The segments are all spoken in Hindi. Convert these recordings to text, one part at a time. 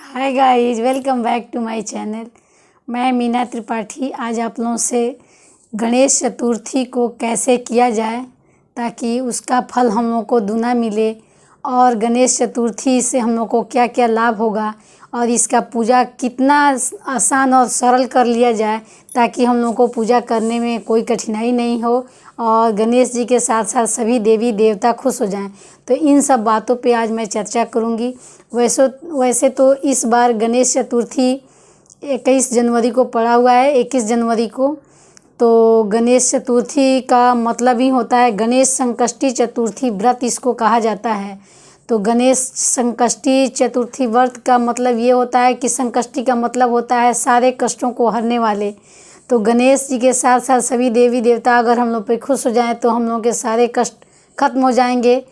Hi guys, welcome back to my channel. मैं मीना त्रिपाठी आज आप लोगों से गणेश चतुर्थी को कैसे किया जाए ताकि उसका फल हम लोगों को दूना मिले, और गणेश चतुर्थी से हम लोग को क्या क्या लाभ होगा, और इसका पूजा कितना आसान और सरल कर लिया जाए ताकि हम लोग को पूजा करने में कोई कठिनाई नहीं हो और गणेश जी के साथ साथ सभी देवी देवता खुश हो जाएं। तो इन सब बातों पे आज मैं चर्चा करूंगी। वैसे तो इस बार गणेश चतुर्थी 21 जनवरी को पड़ा हुआ है, 21 जनवरी को। तो गणेश चतुर्थी का मतलब ही होता है गणेश संकष्टी चतुर्थी व्रत, इसको कहा जाता है। तो गणेश संकष्टी चतुर्थी व्रत का मतलब ये होता है कि संकष्टी का मतलब होता है सारे कष्टों को हरने वाले। तो गणेश जी के साथ साथ सभी देवी देवता अगर हम लोग पे खुश हो जाएं तो हम लोग के सारे कष्ट खत्म हो जाएंगे।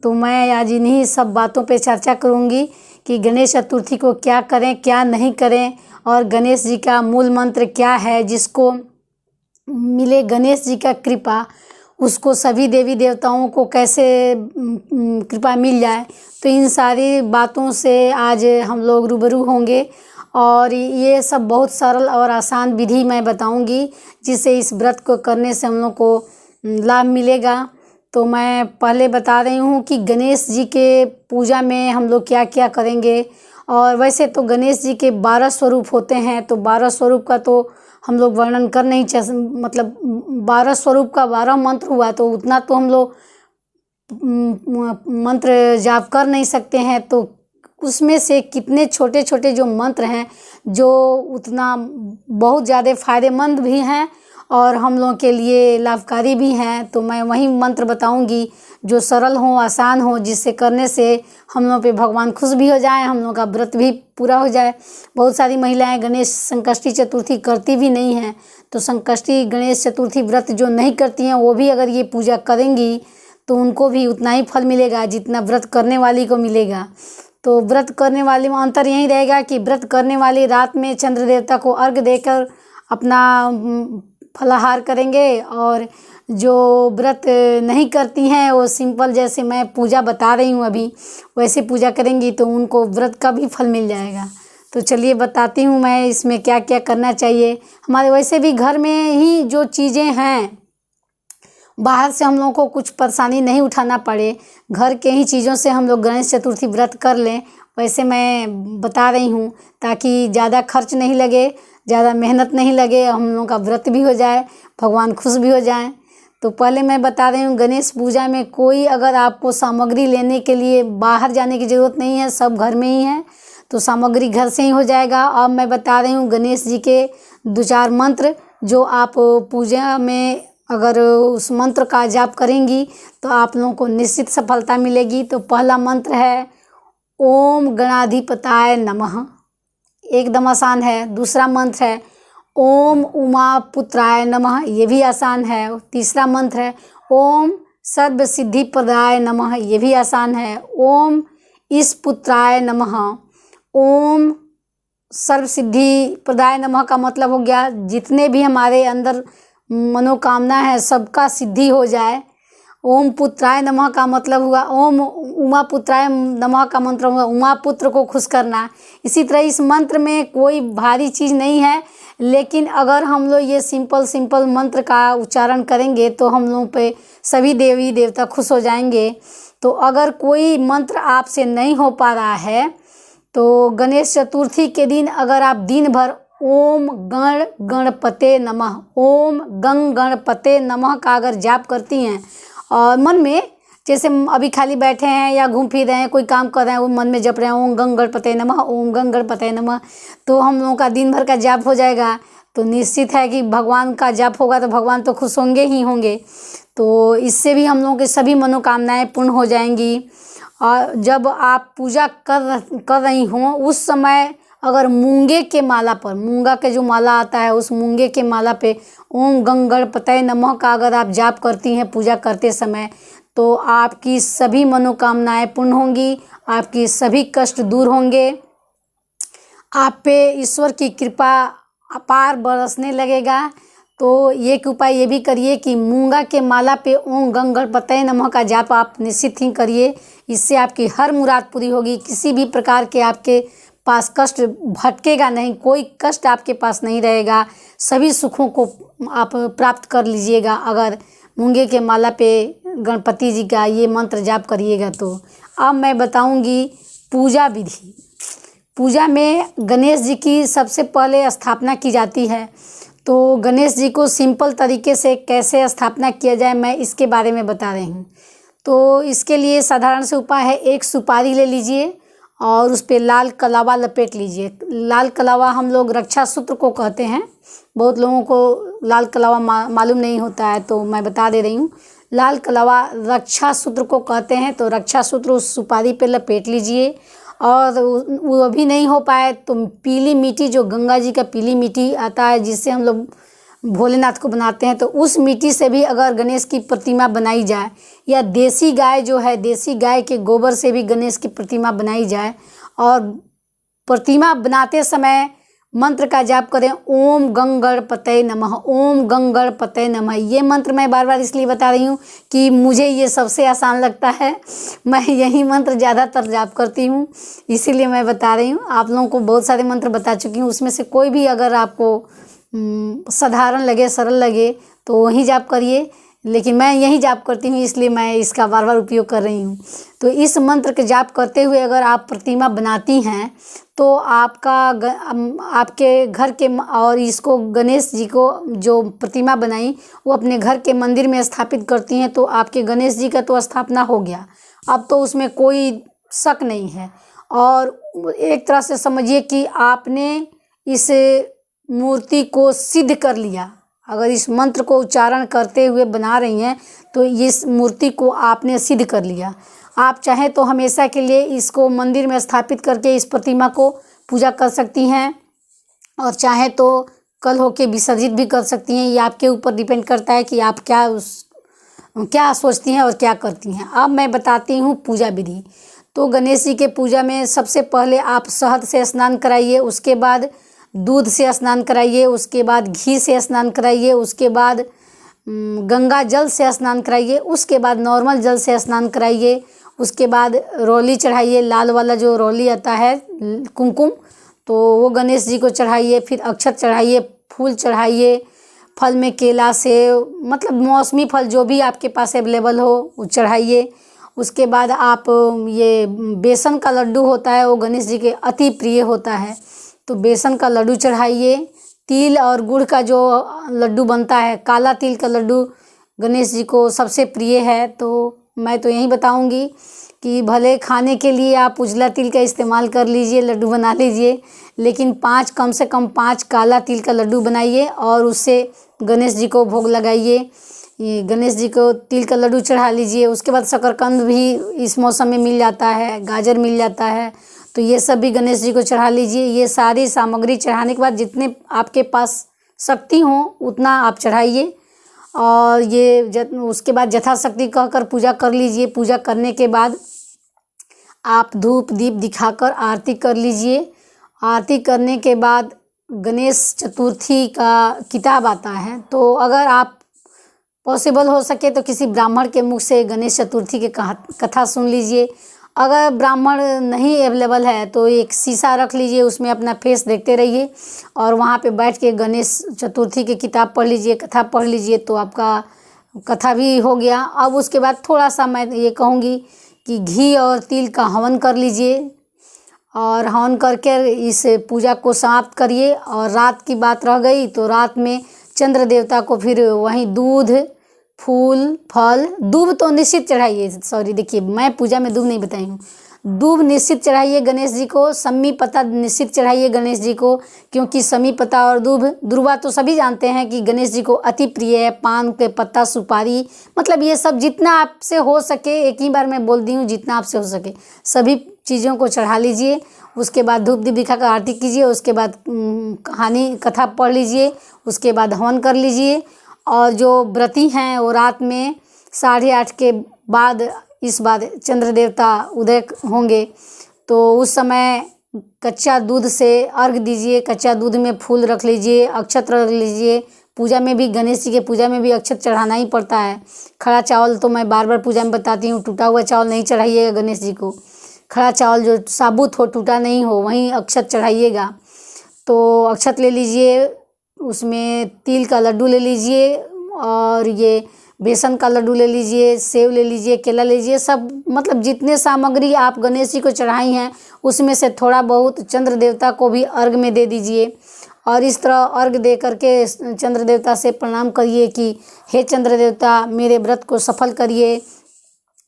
तो मैं आज इन्हीं सब बातों पे चर्चा करूँगी कि गणेश चतुर्थी को क्या करें क्या नहीं करें, और गणेश जी का मूल मंत्र क्या है जिसको मिले गणेश जी का कृपा, उसको सभी देवी देवताओं को कैसे कृपा मिल जाए। तो इन सारी बातों से आज हम लोग रूबरू होंगे, और ये सब बहुत सरल और आसान विधि मैं बताऊंगी जिससे इस व्रत को करने से हम लोग को लाभ मिलेगा। तो मैं पहले बता रही हूँ कि गणेश जी के पूजा में हम लोग क्या क्या करेंगे। और वैसे तो गणेश जी के 12 स्वरूप होते हैं, तो 12 स्वरूप का तो हम लोग वर्णन कर नहीं मतलब 12 स्वरूप का 12 मंत्र हुआ, तो उतना तो हम लोग मंत्र जाप कर नहीं सकते हैं। तो उसमें से कितने छोटे छोटे जो मंत्र हैं जो उतना बहुत ज़्यादा फ़ायदेमंद भी हैं और हम लोगों के लिए लाभकारी भी हैं। तो मैं वही मंत्र बताऊंगी जो सरल हो, आसान हो, जिससे करने से हम लोग पे भगवान खुश भी हो जाए, हम लोग का व्रत भी पूरा हो जाए। बहुत सारी महिलाएं गणेश संकष्टी चतुर्थी करती भी नहीं हैं, तो संकष्टी गणेश चतुर्थी व्रत जो नहीं करती हैं वो भी अगर ये पूजा करेंगी तो उनको भी उतना ही फल मिलेगा जितना व्रत करने वाली को मिलेगा। तो व्रत करने वाले में अंतर यही रहेगा कि व्रत करने वाली रात में चंद्र देवता को अर्घ्य देकर अपना फलाहार करेंगे, और जो व्रत नहीं करती हैं वो सिंपल जैसे मैं पूजा बता रही हूँ अभी वैसे पूजा करेंगी तो उनको व्रत का भी फल मिल जाएगा। तो चलिए बताती हूँ मैं इसमें क्या क्या करना चाहिए। हमारे वैसे भी घर में ही जो चीज़ें हैं, बाहर से हम लोगों को कुछ परेशानी नहीं उठाना पड़े, घर के ही चीज़ों से हम लोग गणेश चतुर्थी व्रत कर लें, वैसे मैं बता रही हूँ ताकि ज़्यादा खर्च नहीं लगे, ज़्यादा मेहनत नहीं लगे, हम लोगों का व्रत भी हो जाए, भगवान खुश भी हो जाए। तो पहले मैं बता रही हूँ गणेश पूजा में कोई अगर आपको सामग्री लेने के लिए बाहर जाने की ज़रूरत नहीं है, सब घर में ही है, तो सामग्री घर से ही हो जाएगा। अब मैं बता रही हूँ गणेश जी के 2-4 मंत्र जो आप पूजा में अगर उस मंत्र का जाप करेंगी तो आप लोगों को निश्चित सफलता मिलेगी। तो पहला मंत्र है ओम गणाधिपताय नमः, एकदम आसान है। दूसरा मंत्र है ओम उमा पुत्राय नमः, ये भी आसान है। तीसरा मंत्र है ओम सर्व सिद्धि प्रदाय नमः, ये भी आसान है। ओम इस पुत्राय नमः, ओम सर्व सिद्धि प्रदाय नमः का मतलब हो गया जितने भी हमारे अंदर मनोकामना है सबका सिद्धि हो जाए। ओम पुत्राय नमः का मतलब हुआ ओम उमा पुत्राय नमः का मंत्र हुआ उमा पुत्र को खुश करना। इसी तरह इस मंत्र में कोई भारी चीज़ नहीं है, लेकिन अगर हम लोग ये सिंपल मंत्र का उच्चारण करेंगे तो हम लोग पे सभी देवी देवता खुश हो जाएंगे। तो अगर कोई मंत्र आपसे नहीं हो पा रहा है तो गणेश चतुर्थी के दिन अगर आप दिन भर ओम गण गणपते नमः, ओम गंग गणपते नमः का अगर जाप करती हैं और मन में जैसे अभी खाली बैठे हैं या घूम फिर रहे हैं, कोई काम कर रहे हैं, वो मन में जप रहे हैं ओम गंग गणपते नमः, ओम गंग गणपते नमः, तो हम लोगों का दिन भर का जाप हो जाएगा। तो निश्चित है कि भगवान का जाप होगा तो भगवान तो खुश होंगे ही होंगे। तो इससे भी हम लोगों की सभी मनोकामनाएं पूर्ण हो जाएंगी। और जब आप पूजा कर रही हों उस समय अगर मूंगे के माला पर, मूंगा के जो माला आता है उस मूंगे के माला पे ओम गंग गणपतये नमः का अगर आप जाप करती हैं पूजा करते समय तो आपकी सभी मनोकामनाएं पूर्ण होंगी, आपकी सभी कष्ट दूर होंगे, आप पे ईश्वर की कृपा अपार बरसने लगेगा। तो एक उपाय ये भी करिए कि मूंगा के माला पे ओम गंग गणपतये नमः का जाप आप निश्चित ही करिए, इससे आपकी हर मुराद पूरी होगी। किसी भी प्रकार के आपके पास कष्ट भटकेगा नहीं, कोई कष्ट आपके पास नहीं रहेगा, सभी सुखों को आप प्राप्त कर लीजिएगा अगर मूंगे के माला पे गणपति जी का ये मंत्र जाप करिएगा तो। अब मैं बताऊंगी पूजा विधि। पूजा में गणेश जी की सबसे पहले स्थापना की जाती है। तो गणेश जी को सिंपल तरीके से कैसे स्थापना किया जाए मैं इसके बारे में बता रही हूँ। तो इसके लिए साधारण से उपाय है, एक सुपारी ले लीजिए और उस पर लाल कलावा लपेट लीजिए। लाल कलावा हम लोग रक्षा सूत्र को कहते हैं, बहुत लोगों को लाल कलावा मालूम नहीं होता है तो मैं बता दे रही हूँ। लाल कलावा रक्षा सूत्र को कहते हैं। तो रक्षा सूत्र उस सुपारी पे लपेट लीजिए और वो अभी नहीं हो पाए तो पीली मिट्टी, जो गंगा जी का पीली मिट्टी आता है जिससे हम लोग भोलेनाथ को बनाते हैं, तो उस मिट्टी से भी अगर गणेश की प्रतिमा बनाई जाए, या देसी गाय जो है, देसी गाय के गोबर से भी गणेश की प्रतिमा बनाई जाए और प्रतिमा बनाते समय मंत्र का जाप करें, ओम गंगणपतये नमः, ओम गंगणपतये नमः। ये मंत्र मैं बार बार इसलिए बता रही हूँ कि मुझे ये सबसे आसान लगता है, मैं यही मंत्र ज़्यादातर जाप करती हूँ, इसीलिए मैं बता रही हूँ। आप लोगों को बहुत सारे मंत्र बता चुकी हूँ, उसमें से कोई भी अगर आपको साधारण लगे, सरल लगे तो वही जाप करिए, लेकिन मैं यही जाप करती हूँ इसलिए मैं इसका बार बार उपयोग कर रही हूँ। तो इस मंत्र के जाप करते हुए अगर आप प्रतिमा बनाती हैं तो आपके घर के, और इसको गणेश जी को जो प्रतिमा बनाई वो अपने घर के मंदिर में स्थापित करती हैं, तो आपके गणेश जी का तो स्थापना हो गया, अब तो उसमें कोई शक नहीं है। और एक तरह से समझिए कि आपने इस मूर्ति को सिद्ध कर लिया। अगर इस मंत्र को उच्चारण करते हुए बना रही हैं तो इस मूर्ति को आपने सिद्ध कर लिया। आप चाहें तो हमेशा के लिए इसको मंदिर में स्थापित करके इस प्रतिमा को पूजा कर सकती हैं, और चाहे तो कल होके विसर्जित भी कर सकती हैं। ये आपके ऊपर डिपेंड करता है कि आप क्या सोचती हैं और क्या करती हैं। अब मैं बताती हूँ पूजा विधि। तो गणेश जी के पूजा में सबसे पहले आप शहद से स्नान कराइए, उसके बाद दूध से स्नान कराइए, उसके बाद घी से स्नान कराइए, उसके बाद गंगा जल से स्नान कराइए, उसके बाद नॉर्मल जल से स्नान कराइए, उसके बाद रोली चढ़ाइए, लाल वाला जो रोली आता है कुमकुम, तो वो गणेश जी को चढ़ाइए। फिर अक्षत चढ़ाइए, फूल चढ़ाइए, फल में केला से मतलब मौसमी फल जो भी आपके पास अवेलेबल हो वो चढ़ाइए। उसके बाद आप ये बेसन का लड्डू होता है वो गणेश जी के अति प्रिय होता है, तो बेसन का लड्डू चढ़ाइए। तिल और गुड़ का जो लड्डू बनता है, काला तिल का लड्डू गणेश जी को सबसे प्रिय है। तो मैं तो यही बताऊंगी कि भले खाने के लिए आप उजला तिल का इस्तेमाल कर लीजिए, लड्डू बना लीजिए, लेकिन कम से कम 5 काला तिल का लड्डू बनाइए और उससे गणेश जी को भोग लगाइए। ये गणेश जी को तिल का लड्डू चढ़ा लीजिए। उसके बाद शकरकंद भी इस मौसम में मिल जाता है, गाजर मिल जाता है, तो ये सब भी गणेश जी को चढ़ा लीजिए। ये सारी सामग्री चढ़ाने के बाद जितने आपके पास शक्ति हो उतना आप चढ़ाइए, और ये उसके बाद यथाशक्ति कहकर पूजा कर लीजिए। पूजा करने के बाद आप धूप दीप दिखाकर आरती कर लीजिए। आरती करने के बाद गणेश चतुर्थी का किताब आता है, तो अगर आप पॉसिबल हो सके तो किसी ब्राह्मण के मुख से गणेश चतुर्थी के कथा सुन लीजिए। अगर ब्राह्मण नहीं अवेलेबल है तो एक शीशा रख लीजिए, उसमें अपना फेस देखते रहिए और वहाँ पे बैठ के गणेश चतुर्थी की किताब पढ़ लीजिए, कथा पढ़ लीजिए, तो आपका कथा भी हो गया। अब उसके बाद थोड़ा सा मैं ये कहूँगी कि घी और तिल का हवन कर लीजिए, और हवन करके इस पूजा को समाप्त करिए। और रात की बात रह गई तो रात में चंद्र देवता को फिर वहीं दूध, फूल, फल, दूब तो निश्चित चढ़ाइए। सॉरी, देखिए मैं पूजा में दूब नहीं बताई हूँ। दूब निश्चित चढ़ाइए गणेश जी को। सम्मी पत्ता निश्चित चढ़ाइए गणेश जी को, क्योंकि सम्मी पत्ता और दूब, दुर्वा तो सभी जानते हैं कि गणेश जी को अति प्रिय है। पान के पत्ता, सुपारी, मतलब ये सब जितना आपसे हो सके, एक ही बार मैं बोल दी हूँ, जितना आपसे हो सके सभी चीज़ों को चढ़ा लीजिए। उसके बाद धूप दीप दिखाकर आरती कीजिए। उसके बाद कहानी कथा पढ़ लीजिए। उसके बाद हवन कर लीजिए। और जो व्रती हैं वो रात में 8:30 के बाद इस बार चंद्र देवता उदय होंगे, तो उस समय कच्चा दूध से अर्घ दीजिए। कच्चा दूध में फूल रख लीजिए, अक्षत रख लीजिए। पूजा में भी, गणेश जी के पूजा में भी अक्षत चढ़ाना ही पड़ता है। खड़ा चावल तो मैं बार बार पूजा में बताती हूँ, टूटा हुआ चावल नहीं चढ़ाइएगा गणेश जी को। खड़ा चावल जो साबुत हो, टूटा नहीं हो, वहीं अक्षत चढ़ाइएगा। तो अक्षत ले लीजिए, उसमें तिल का लड्डू ले लीजिए और ये बेसन का लड्डू ले लीजिए, सेव ले लीजिए, केला ले लीजिए, सब मतलब जितने सामग्री आप गणेश जी को चढ़ाई हैं उसमें से थोड़ा बहुत चंद्र देवता को भी अर्घ में दे दीजिए। और इस तरह अर्घ दे करके चंद्र देवता से प्रणाम करिए कि हे चंद्र देवता, मेरे व्रत को सफल करिए,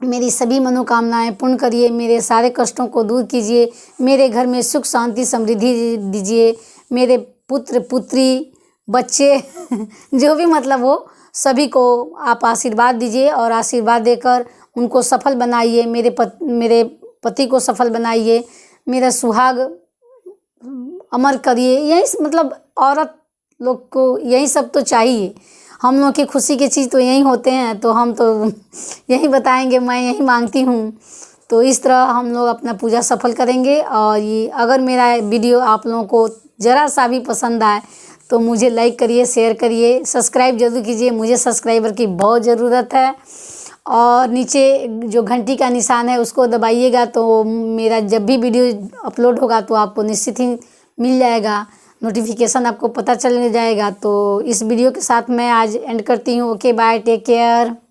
मेरी सभी मनोकामनाएं पूर्ण करिए, मेरे सारे कष्टों को दूर कीजिए, मेरे घर में सुख शांति समृद्धि दीजिए, मेरे पुत्र पुत्री बच्चे जो भी मतलब हो सभी को आप आशीर्वाद दीजिए और आशीर्वाद देकर उनको सफल बनाइए। मेरे पति को सफल बनाइए, मेरा सुहाग अमर करिए। यही मतलब औरत लोग को यही सब तो चाहिए। हम लोग की खुशी की चीज़ तो यही होते हैं, तो हम तो यही बताएंगे, मैं यही मांगती हूँ। तो इस तरह हम लोग अपना पूजा सफल करेंगे। और ये अगर मेरा वीडियो आप लोगों को ज़रा सा भी पसंद आए तो मुझे लाइक करिए, शेयर करिए, सब्सक्राइब जरूर कीजिए, मुझे सब्सक्राइबर की बहुत ज़रूरत है। और नीचे जो घंटी का निशान है उसको दबाइएगा तो मेरा जब भी वीडियो अपलोड होगा तो आपको निश्चित ही मिल जाएगा, नोटिफिकेशन आपको पता चल जाएगा। तो इस वीडियो के साथ मैं आज एंड करती हूँ। Okay bye, take care.